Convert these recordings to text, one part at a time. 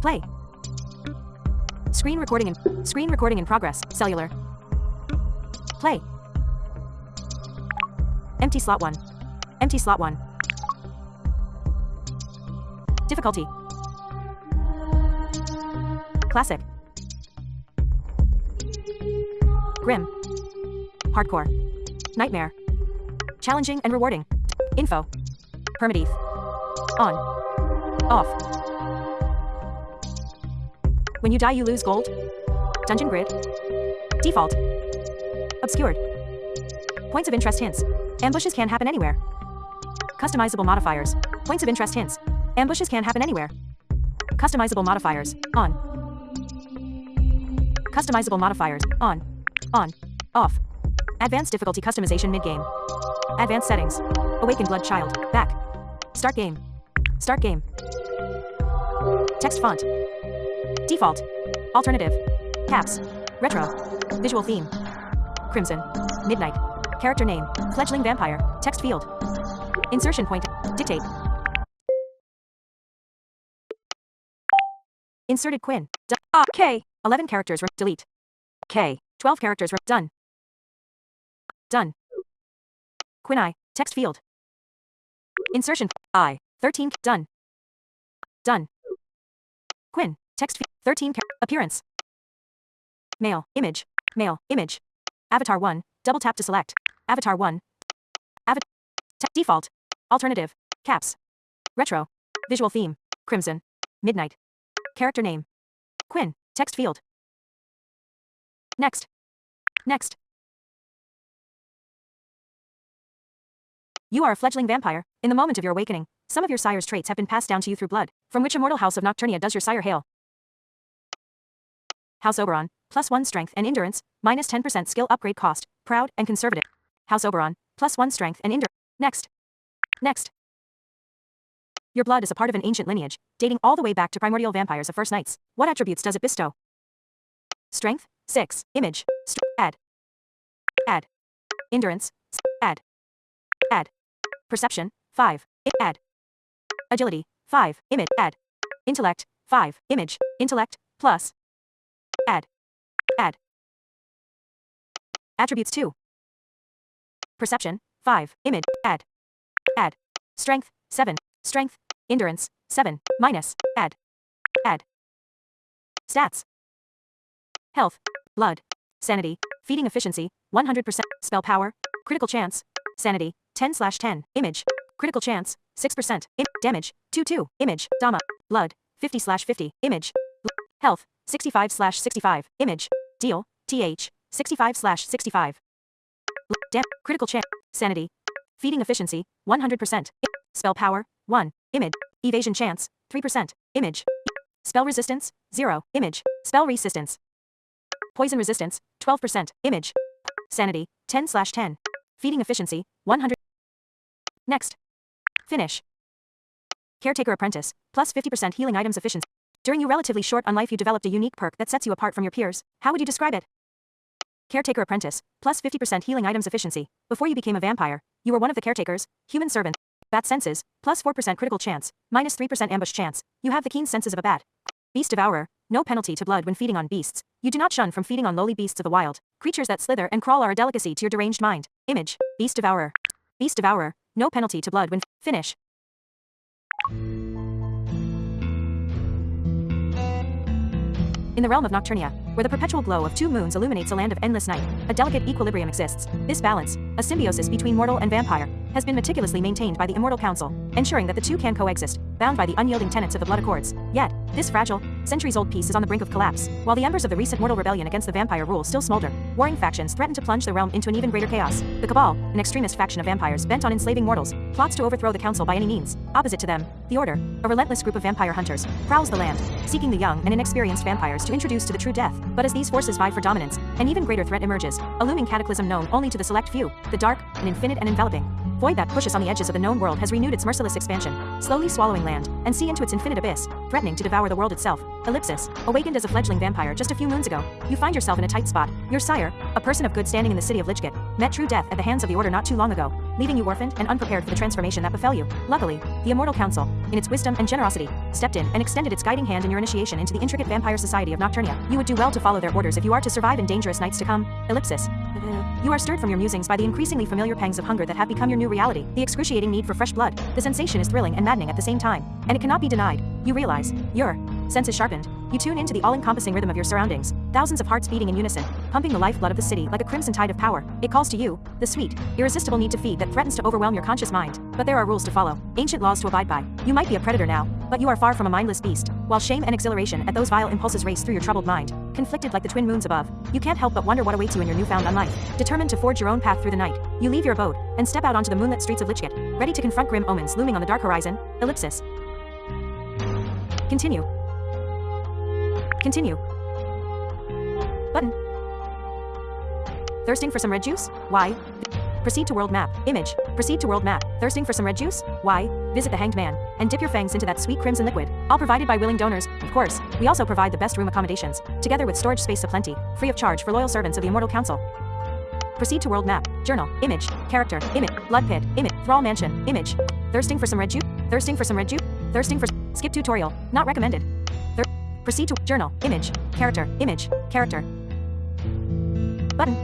Play. Screen recording in progress. Cellular. Play. Empty slot 1. Empty slot 1. Difficulty. Classic. Grim. Hardcore. Nightmare. Challenging and rewarding. Info. Permadeath. On. Off. When you die you lose gold. Dungeon grid. Default. Obscured. Points of interest hints. Ambushes can happen anywhere. Customizable modifiers. Points of interest hints. Ambushes can happen anywhere. Customizable modifiers. On. Customizable modifiers. On. On. Off. Advanced difficulty customization mid-game. Advanced settings. Awakened blood child. Back. Start game. Start game. Text font. Default. Alternative. Caps. Retro. Visual theme. Crimson. Midnight. Character name. Fledgling vampire. Text field. Insertion point. Dictate. Inserted Quinn. K. 11 characters. Delete. K. 12 characters. Done. Done. Quinn I. Text field. Insertion. I. 13. Done. Done. Quinn. Text field. 13. Appearance. Male. Image. Male. Image. Avatar 1. Double tap to select. Avatar 1. Default. Alternative. Caps. Retro. Visual theme. Crimson. Midnight. Character name. Quinn. Text field. Next. Next. You are a fledgling vampire. In the moment of your awakening, some of your sire's traits have been passed down to you through blood. From which immortal house of Nocturnia does your sire hail? House Oberon. +1 strength and endurance. -10% skill upgrade cost. Proud and conservative. House Oberon. +1 strength and endurance. Next. Next. Your blood is a part of an ancient lineage, dating all the way back to primordial vampires of first nights. What attributes does it bestow? Strength. 6. Image. Add. Add. Endurance. Add. Add. Perception. 5. Add. Agility. 5. Image. Add. Intellect. 5. Image. Intellect. Plus. Add. Add. Attributes 2. Perception. 5. Image. Add. Add. Strength. 7. Strength. Endurance. 7. Minus. Add. Add. Stats. Health. Blood. Sanity. Feeding efficiency. 100%. Spell power. Critical chance. Sanity. 10/10. Image. Critical chance. 6%. Damage. 2/2. Image. Dama. Blood. 50/50. Image. Health. 65/65. Image. Deal. TH. 65/65. Critical chance. Sanity. Feeding efficiency. 100%. Spell power. 1. Image. Evasion chance. 3%. Image. Spell resistance. 0. Image. Spell resistance. Poison resistance. 12%. Image. Sanity. 10/10. Feeding efficiency. 100. Next. Finish. Caretaker Apprentice. +50% healing items efficiency. During your relatively short on life you developed a unique perk that sets you apart from your peers. How would you describe it? Caretaker Apprentice. +50% healing items efficiency. Before you became a vampire, you were one of the caretakers. Human servant. Bat senses. +4% critical chance. -3% ambush chance. You have the keen senses of a bat. Beast Devourer. No penalty to blood when feeding on beasts. You do not shun from feeding on lowly beasts of the wild. Creatures that slither and crawl are a delicacy to your deranged mind. Image. Beast Devourer. Beast Devourer. No penalty to blood when finish. In the realm of Nocturnia, where the perpetual glow of 2 moons illuminates a land of endless night, a delicate equilibrium exists. This balance, a symbiosis between mortal and vampire, has been meticulously maintained by the Immortal Council, ensuring that the two can coexist, bound by the unyielding tenets of the blood accords. Yet, this fragile, centuries-old peace is on the brink of collapse. While the embers of the recent mortal rebellion against the vampire rule still smolder, warring factions threaten to plunge the realm into an even greater chaos. The Cabal, an extremist faction of vampires bent on enslaving mortals, plots to overthrow the council by any means. Opposite to them, the Order, a relentless group of vampire hunters, prowls the land, seeking the young and inexperienced vampires to introduce to the true death. But as these forces vie for dominance, an even greater threat emerges, a looming cataclysm known only to the select few, the dark, and infinite and enveloping void that pushes on the edges of the known world has renewed its merciless expansion, slowly swallowing land and sea into its infinite abyss, threatening to devour the world itself. Ellipsis. Awakened as a fledgling vampire just a few moons ago, you find yourself in a tight spot. Your sire, a person of good standing in the city of Lichgate, met true death at the hands of the Order not too long ago, leaving you orphaned and unprepared for the transformation that befell you. Luckily, the Immortal Council, in its wisdom and generosity, stepped in and extended its guiding hand in your initiation into the intricate vampire society of Nocturnia. You would do well to follow their orders if you are to survive in dangerous nights to come. Ellipsis. You are stirred from your musings by the increasingly familiar pangs of hunger that have become your new reality. The excruciating need for fresh blood. The sensation is thrilling and maddening at the same time, and it cannot be denied. You realize your senses sharpened. You tune into the all-encompassing rhythm of your surroundings, thousands of hearts beating in unison, pumping the lifeblood of the city like a crimson tide of power. It calls to you, the sweet, irresistible need to feed that threatens to overwhelm your conscious mind. But there are rules to follow, ancient laws to abide by. You might be a predator now, but you are far from a mindless beast. While shame and exhilaration at those vile impulses race through your troubled mind, conflicted like the twin moons above, you can't help but wonder what awaits you in your newfound unlife. Determined to forge your own path through the night, you leave your abode and step out onto the moonlit streets of Lichgate, ready to confront grim omens looming on the dark horizon. Ellipsis. Continue. Continue. Button. Thirsting for some red juice? Why? Proceed to world map. Image. Proceed to world map. Thirsting for some red juice? Why? Visit the Hanged Man and dip your fangs into that sweet crimson liquid. All provided by willing donors. Of course, we also provide the best room accommodations, together with storage space aplenty, free of charge for loyal servants of the Immortal Council. Proceed to world map. Journal. Image. Character. Image. Blood pit. Image. Thrall mansion. Image. Thirsting for some red juice? Thirsting for some red juice? Thirsting for... Skip tutorial. Not recommended. Proceed to journal, image, character, button.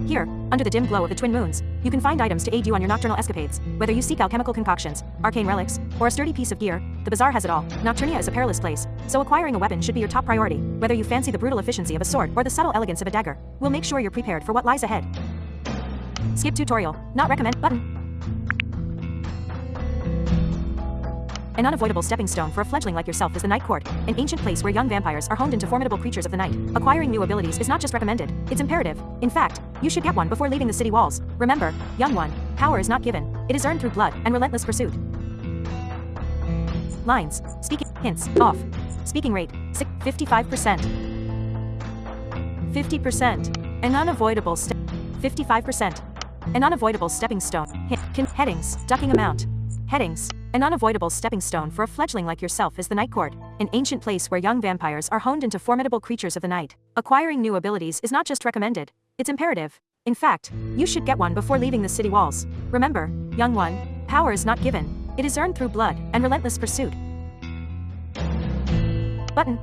Here, under the dim glow of the twin moons, you can find items to aid you on your nocturnal escapades. Whether you seek alchemical concoctions, arcane relics, or a sturdy piece of gear, the bazaar has it all. Nocturnia is a perilous place, so acquiring a weapon should be your top priority. Whether you fancy the brutal efficiency of a sword or the subtle elegance of a dagger, we'll make sure you're prepared for what lies ahead. Skip tutorial, not recommend, button. An unavoidable stepping stone for a fledgling like yourself is the Night Court, an ancient place where young vampires are honed into formidable creatures of the night. Acquiring new abilities is not just recommended, it's imperative. In fact, you should get one before leaving the city walls. Remember, young one, power is not given, it is earned through blood and relentless pursuit. Lines, speaking, hints, off. Speaking rate, 55%. 50%. An unavoidable 55%. An unavoidable stepping stone. Headings, ducking amount. Headings. An unavoidable stepping stone for a fledgling like yourself is the Night Court, an ancient place where young vampires are honed into formidable creatures of the night. Acquiring new abilities is not just recommended, it's imperative. In fact, you should get one before leaving the city walls. Remember, young one, power is not given, it is earned through blood and relentless pursuit. Button.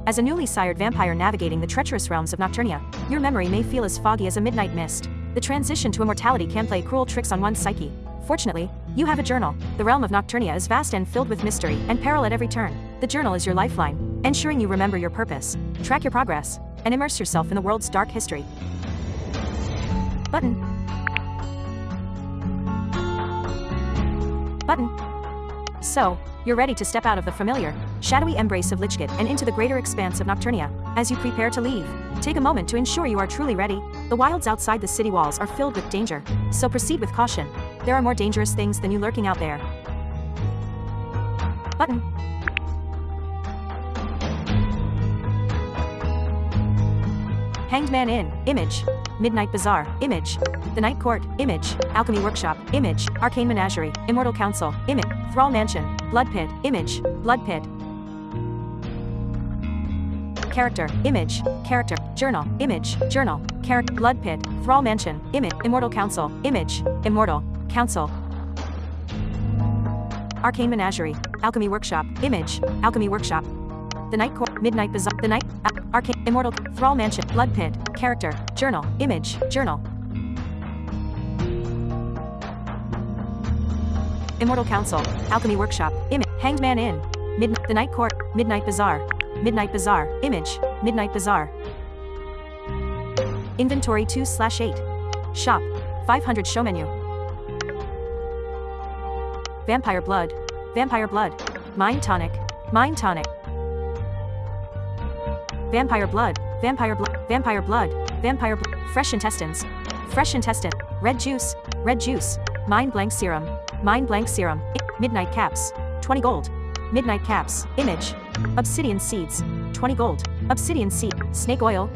As a newly sired vampire navigating the treacherous realms of Nocturnia, your memory may feel as foggy as a midnight mist. The transition to immortality can play cruel tricks on one's psyche. Fortunately, you have a journal. The realm of Nocturnia is vast and filled with mystery and peril at every turn. The journal is your lifeline, ensuring you remember your purpose, track your progress, and immerse yourself in the world's dark history. Button. Button. So, you're ready to step out of the familiar, shadowy embrace of Lichgate and into the greater expanse of Nocturnia. As you prepare to leave, take a moment to ensure you are truly ready. The wilds outside the city walls are filled with danger, so proceed with caution. There are more dangerous things than you lurking out there. Button. Hanged Man Inn, image. Midnight Bazaar, image. The Night Court, image. Alchemy Workshop, image. Arcane Menagerie, Immortal Council, image. Thrall Mansion, Blood Pit, image. Blood Pit. Character, image. Character, journal, image. Journal, character, Blood Pit, Thrall Mansion, image. Immortal Council, image. Immortal Council. Arcane Menagerie, Alchemy Workshop, image. Alchemy Workshop. The Night Court, Midnight Bazaar, the Night, Arcane, Immortal, Thrall Mansion, Blood Pit, Character, Journal, Image, Journal. Immortal Council, Alchemy Workshop, Image, Hanged Man Inn, The Night Court, Midnight Bazaar, Image, Midnight Bazaar. Inventory 2/8. Shop, 500 show menu. Vampire Blood, Mind Tonic, Vampire blood, fresh intestines, red juice, mind blank serum, midnight caps, 20 gold, midnight caps, image, obsidian seeds, 20 gold, obsidian seed, snake oil,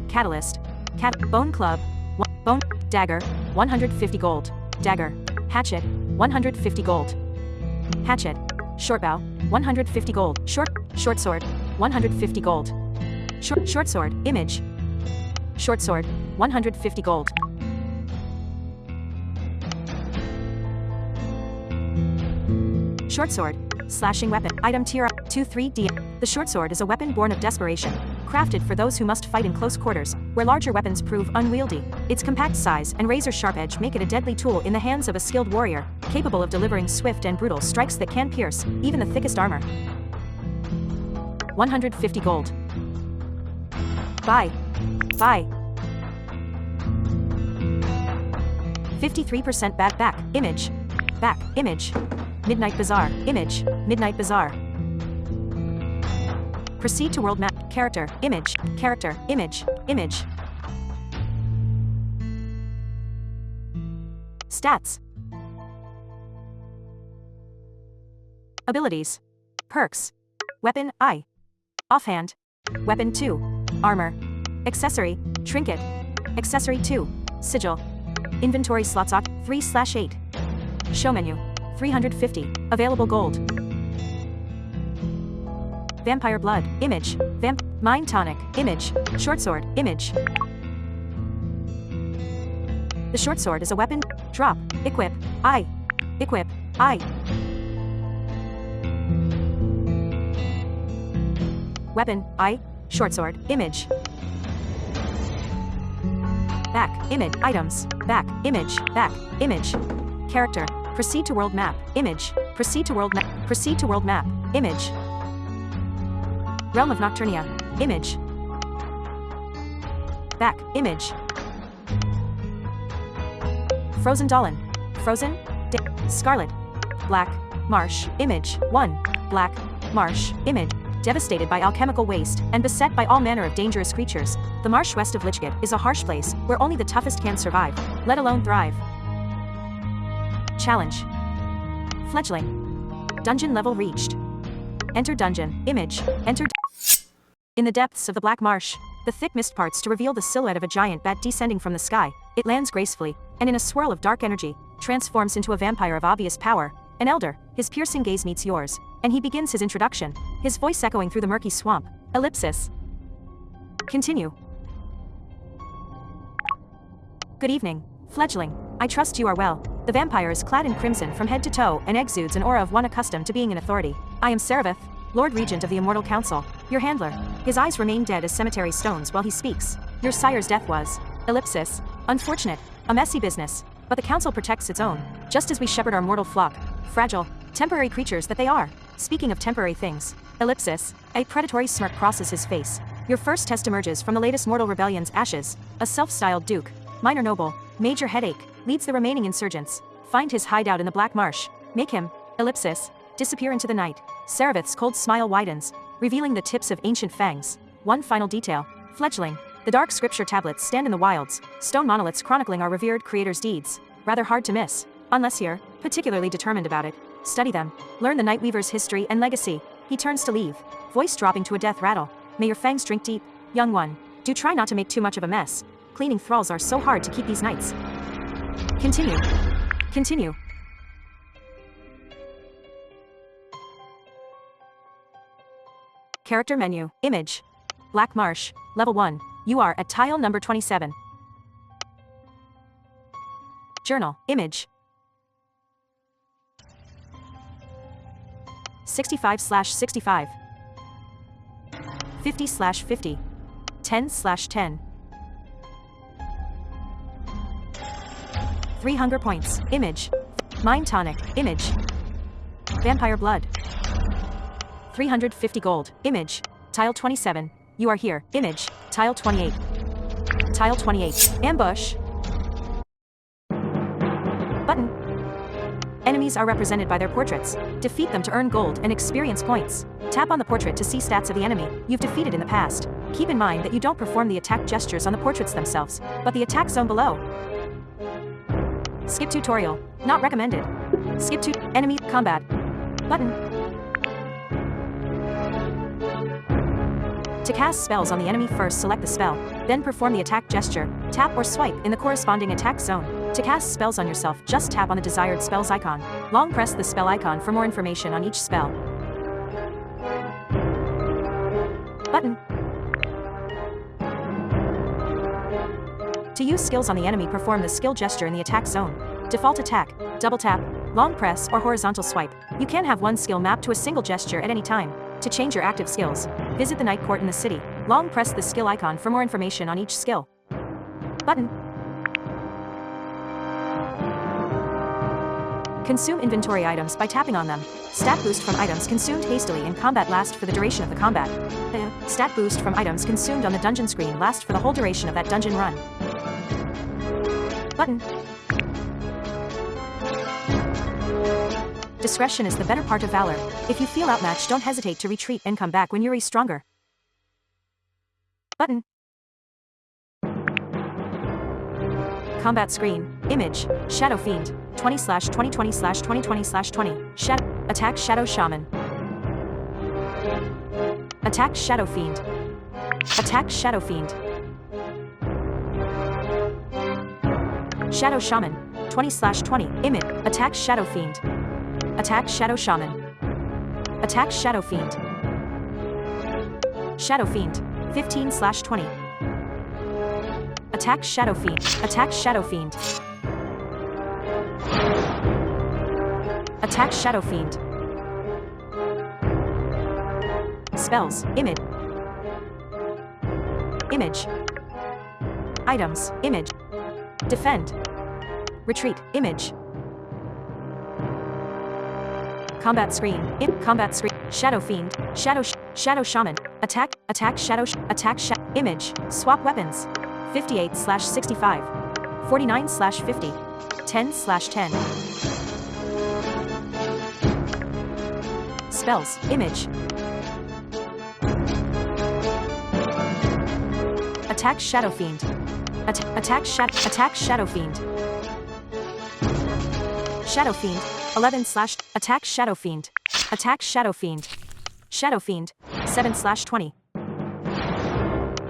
catalyst, bone club, bone, dagger, 150 gold, dagger, hatchet, 150 gold, hatchet, Short bow, 150 gold. Short sword, 150 gold. Short sword, image. Short sword, 150 gold. Short sword, slashing weapon. Item tier 2-3D. The short sword is a weapon born of desperation, crafted for those who must fight in close quarters, where larger weapons prove unwieldy. Its compact size and razor-sharp edge make it a deadly tool in the hands of a skilled warrior, capable of delivering swift and brutal strikes that can pierce even the thickest armor. 150 gold. Buy. 53% back image. Back image. Midnight Bazaar image. Midnight Bazaar. Proceed to world map. Character image. Character image. Image. Stats. Abilities. Perks. Weapon I. Offhand. Weapon 2. Armor. Accessory. Trinket. Accessory 2. Sigil. Inventory slots 3/8. Show menu. 350. Available gold. Vampire blood. Image. Mind tonic. Image. Short sword. Image. The short sword is a weapon. Drop. Equip. I. Equip. I. Weapon. I. Short sword. Image. Back. Image. Items. Back. Image. Back. Image. Character. Proceed to world map. Image. Proceed to world map. Proceed to world map. Image. Realm of Nocturnia. Image. Back. Image. Frozen Dolan. Frozen. Scarlet. Black. Marsh. Image. 1. Black. Marsh. Image. Devastated by alchemical waste and beset by all manner of dangerous creatures, the marsh west of Lichgate is a harsh place where only the toughest can survive, let alone thrive. Challenge. Fledgling. Dungeon level reached. Enter dungeon. Image. Enter. In the depths of the black marsh, the thick mist parts to reveal the silhouette of a giant bat descending from the sky. It lands gracefully, and in a swirl of dark energy, transforms into a vampire of obvious power. An elder, his piercing gaze meets yours, and he begins his introduction, his voice echoing through the murky swamp. Ellipsis. Continue. Good evening, fledgling. I trust you are well. The vampire is clad in crimson from head to toe and exudes an aura of one accustomed to being in authority. I am Serevith, Lord Regent of the Immortal Council, your handler. His eyes remain dead as cemetery stones while he speaks. Your sire's death was, ellipsis, unfortunate, a messy business, but the council protects its own, just as we shepherd our mortal flock, fragile, temporary creatures that they are. Speaking of temporary things, ellipsis, a predatory smirk crosses his face. Your first test emerges from the latest mortal rebellion's ashes. A self-styled duke, minor noble, major headache, leads the remaining insurgents. Find his hideout in the Black Marsh. Make him, ellipsis, disappear into the night. Serevith's cold smile widens, revealing the tips of ancient fangs. One final detail. Fledgling. The dark scripture tablets stand in the wilds, stone monoliths chronicling our revered creator's deeds. Rather hard to miss, unless you're particularly determined about it. Study them. Learn the Nightweaver's history and legacy. He turns to leave, voice dropping to a death rattle. May your fangs drink deep, young one. Do try not to make too much of a mess. Cleaning thralls are so hard to keep these nights. Continue. Continue. Character menu. Image. Black Marsh. Level 1. You are at tile number 27. Journal. Image. 65/65. 50/50. 10/10. 3 hunger points. Image. Mind tonic. Image. Vampire blood. 350 gold. Image. Tile 27. You are here. Image. Tile 28. Tile 28. Ambush. Button. Enemies are represented by their portraits. Defeat them to earn gold and experience points. Tap on the portrait to see stats of the enemy you've defeated in the past. Keep in mind that you don't perform the attack gestures on the portraits themselves, but the attack zone below. Skip tutorial. Not recommended. Skip to enemy combat. Button. To cast spells on the enemy, first select the spell, then perform the attack gesture. Tap or swipe in the corresponding attack zone. To cast spells on yourself, just tap on the desired spells icon. Long press the spell icon for more information on each spell. Button. To use skills on the enemy, perform the skill gesture in the attack zone. Default attack, double tap, long press or horizontal swipe. You can have one skill mapped to a single gesture at any time. To change your active skills, visit the night court in the city. Long press the skill icon for more information on each skill. Button. Consume inventory items by tapping on them. Stat boost from items consumed hastily in combat last for the duration of the combat. Stat boost from items consumed on the dungeon screen last for the whole duration of that dungeon run. Button. Discretion is the better part of valor. If you feel outmatched, don't hesitate to retreat and come back when you're stronger. Button. Combat screen. Image. Shadow Fiend. 20/2020/2020/20. Shadow. Attack Shadow Shaman. Attack Shadow Fiend. Attack Shadow Fiend. Shadow Shaman. 20/20. Image. Attack Shadow Fiend. Attack Shadow Shaman. Attack Shadow Fiend. Shadow Fiend. 15/20. Attack Shadow Fiend. Attack Shadow Fiend. Attack Shadow Fiend. Spells. Image. Image. Items. Image. Defend. Retreat. Image. Combat screen. Combat screen. Shadow Fiend. Shadow Shaman. Attack. Attack Shadow. Image. Swap weapons. 58/65. 49/50. 10/10. Spells. Image. Attack Shadow Fiend. Attack Shadow Fiend. Shadow Fiend. 11/ Attack Shadow Fiend. Attack Shadow Fiend. Shadow Fiend. 7/20.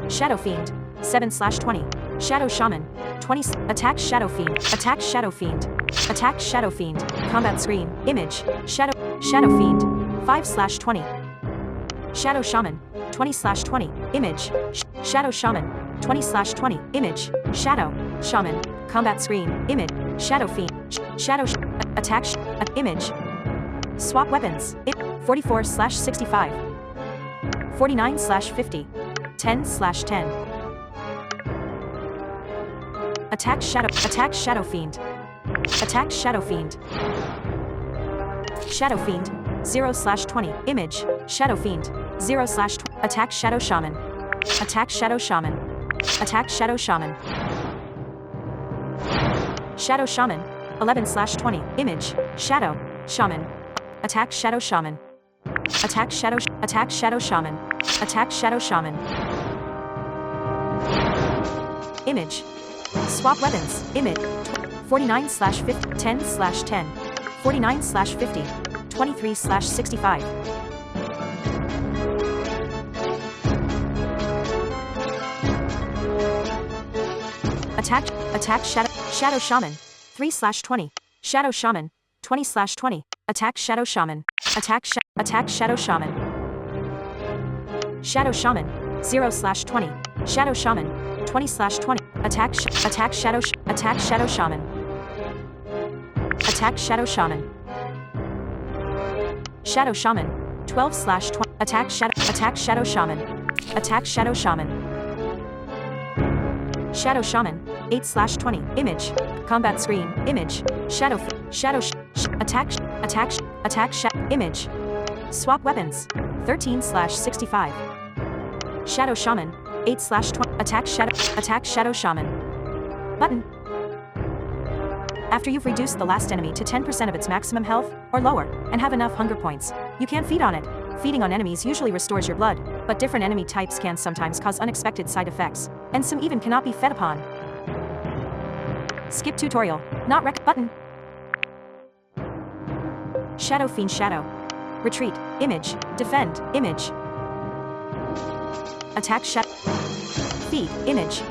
Shadow Fiend. 7/20. Shadow Shaman. 20. Attack Shadow Fiend. Attack Shadow Fiend. Attack Shadow Fiend. Combat screen. Image. Shadow Fiend. 5/20. Shadow Shaman. 20/20. Image. Shadow Shaman. 20/20. Image. Shadow Shaman. Combat screen. Image. Shadow Fiend. Attack. Image. Swap weapons. 44/65. 49/50. 10/10. Attack Shadow Fiend. Attack Shadow Fiend. Shadow Fiend. 0/20. Image. Shadow Fiend. 0/20. Attack Shadow Shaman. Attack Shadow Shaman. Attack Shadow Shaman. Shadow Shaman. 11/20. Image. Shadow Shaman. Attack Shadow Shaman. Attack Shadow Shaman. Attack Shadow Shaman. Image. Swap weapons. Image. 49/50. 10/10. 49/50. 23/65. Attack Shadow Shaman. 3/20. Shadow Shaman. 20/20. Attack Shadow Shaman. Attack Shadow Shaman. Shadow Shaman. 0/20. Shadow Shaman. 20/20. Attack Shadow Shaman. Attack Shadow Shaman. Shadow Shaman. 12/20. Attack Shadow Shaman. Attack Shadow Shaman. Shadow Shaman. 8/20. Image. Combat screen. Image. Attack Image. Swap weapons. 13/65. Shadow Shaman. 8/20. Attack Shadow Shaman. Button. After you've reduced the last enemy to 10% of its maximum health, or lower, and have enough hunger points, you can feed on it. Feeding on enemies usually restores your blood, but different enemy types can sometimes cause unexpected side effects, and some even cannot be fed upon. Skip tutorial. Not rec. Button. Shadow Fiend. Shadow. Retreat. Image. Defend. Image. Attack. Feed. Image.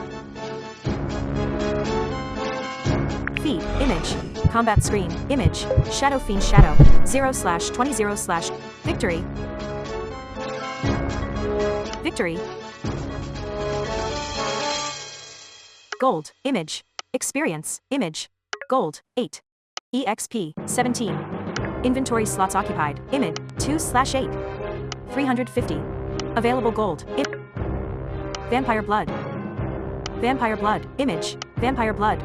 Feed. Image. Combat screen. Image. Shadow Fiend Shadow. 0/20 / Victory. Victory. Gold. Image. Experience. Image. Gold. 8. EXP. 17. Inventory slots occupied. Image. 2/8. 350. Available gold. Vampire blood. Vampire blood. Image. Vampire blood.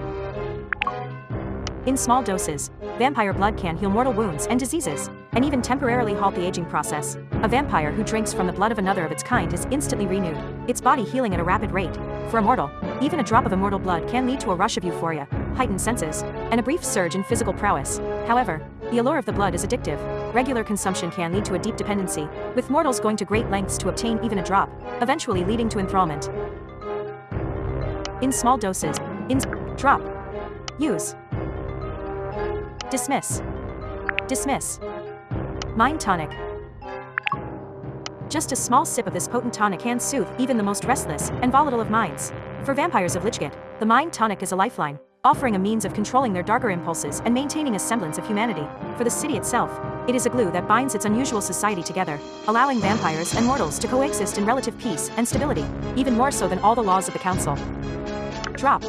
In small doses, vampire blood can heal mortal wounds and diseases, and even temporarily halt the aging process. A vampire who drinks from the blood of another of its kind is instantly renewed, its body healing at a rapid rate. For a mortal, even a drop of immortal blood can lead to a rush of euphoria, heightened senses, and a brief surge in physical prowess. However, the allure of the blood is addictive. Regular consumption can lead to a deep dependency, with mortals going to great lengths to obtain even a drop, eventually leading to enthrallment. In small doses. Drop. Use. Dismiss. Dismiss. Mind tonic. Just a small sip of this potent tonic can soothe even the most restless and volatile of minds. For vampires of Lichgit, the mind tonic is a lifeline, offering a means of controlling their darker impulses and maintaining a semblance of humanity. For the city itself, it is a glue that binds its unusual society together, allowing vampires and mortals to coexist in relative peace and stability, even more so than all the laws of the council. Drop.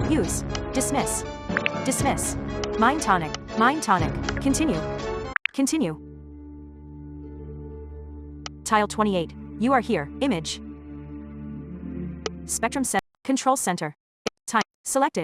Use. Dismiss. Dismiss. Mind tonic. Mind tonic. Continue. Continue. Tile 28. You are here. Image. Spectrum set. Control center. Time. Selected.